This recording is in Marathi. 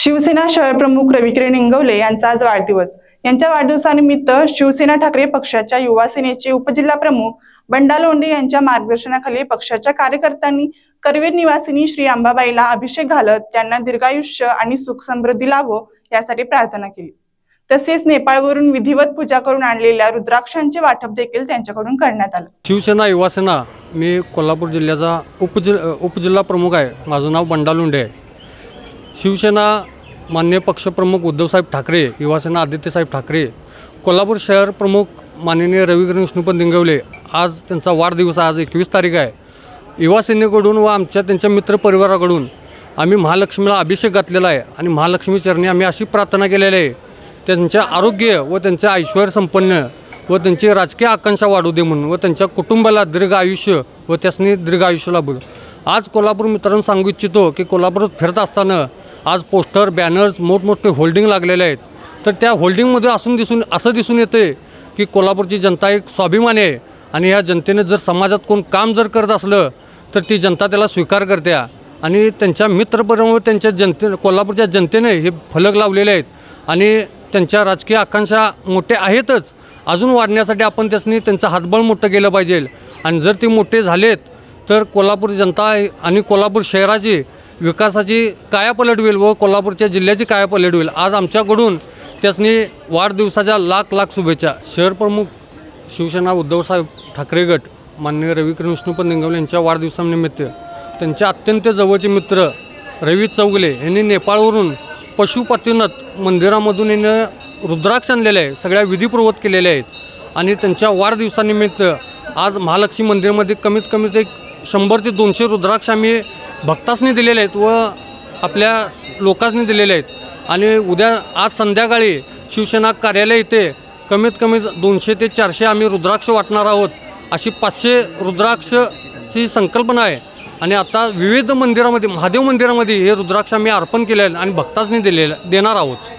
शिवसेना शहर प्रमुख रविकिरण इंगवले यांचा आज वाढदिवस। यांच्या वाढदिवसानिमित्त शिवसेना ठाकरे पक्षाच्या युवा सेनेचे उपजिल्हा प्रमुख बंडा लोंढे यांच्या मार्गदर्शनाखाली पक्षाच्या कार्यकर्त्यांनी करवीर निवासिनी श्री अंबाबाईला अभिषेक घालत त्यांना दीर्घायुष्य आणि सुख समृद्धी लाभो यासाठी प्रार्थना केली। तसेच नेपाळवरून विधिवत पूजा करून आणलेल्या रुद्राक्षांचे वाटप देखील त्यांच्याकडून करण्यात आले। शिवसेना युवा सेना मी कोल्हापूर जिल्ह्याचा उपजिल्हा प्रमुख आहे। माझं नाव बंडा लोंढे आहे। शिवसेना माननीय पक्षप्रमुख उद्धवसाहेब ठाकरे, युवासेना आदित्यसाहेब ठाकरे, कोल्हापूर शहर प्रमुख माननीय रविकिरण विष्णुपंत इंगवले आज त्यांचा वाढदिवस आहे। आज 21 तारीख आहे। युवासेनेकडून व त्यांच्या मित्रपरिवाराकडून आम्ही महालक्ष्मीला अभिषेक घातलेला आहे आणि महालक्ष्मी चरणी आम्ही अशी प्रार्थना केलेली आहे त्यांचे आरोग्य व त्यांचे ऐश्वर्य संपन्न व त्यांची राजकीय आकांक्षा वाढू दे म्हणून व त्यांच्या कुटुंबाला दीर्घ आयुष्य व त्यासनी दीर्घ आयुष्य लाभू। आज कोल्हापूर मित्रांनो सांगू इच्छितो की कोल्हापूरात फिरत असताना आज पोस्टर बॅनर्स मोठमोठे होल्डिंग लागलेले आहेत। तर त्या होल्डिंगमध्ये असं दिसून येते की कोल्हापूरची जनता एक स्वाभिमानी आहे आणि या जनतेने जर समाजात कोण काम जर करत असलं तर ती जनता त्याला स्वीकार करते आणि त्यांच्या मित्रपरिवार त्यांच्या कोल्हापूरच्या जनतेने हे फलक लावलेले आहेत आणि त्यांच्या राजकीय आकांक्षा मोठे आहेतच। अजून वाढण्यासाठी आपण त्यांचं हातबळ मोठं केलं पाहिजे आणि जर ते मोठे झालेत तर कोल्हापूर जनता आणि कोल्हापूर शहराची विकासाची कायापलट होईल व कोल्हापूरच्या जिल्ह्याची कायापलट होईल। आज आमच्याकडून त्यासनी वाढदिवसाच्या लाख शुभेच्छा। शहर प्रमुख शिवसेना उद्धवसाहेब ठाकरे गट माननीय रविकिरण विष्णुपंत इंगवले यांच्या वाढदिवसानिमित्त त्यांचे अत्यंत जवळचे मित्र रवी चौगले यांनी नेपाळवरून पशुपतीनाथ मंदिरामधून यांनी रुद्राक्ष आणलेले आहे, सगळ्या विधीपूर्वक केलेल्या आहेत आणि त्यांच्या वाढदिवसानिमित्त आज महालक्ष्मी मंदिरामध्ये कमीत कमी 100 ते 200 रुद्राक्ष आम्ही भक्तांनी दिलेले आहेत व आपल्या लोकांनी दिलेले आहेत आणि उद्या आज संध्याकाळी शिवसेना कार्यालय इथे कमीत कमी 200 ते 400 आम्ही रुद्राक्ष वाटणार आहोत। अशी 500 रुद्राक्षची संकल्पना आहे आणि आता विविध मंदिरामध्ये महादेव मंदिरामध्ये हे रुद्राक्ष आम्ही अर्पण केले आणि भक्तांनी देणार आहोत।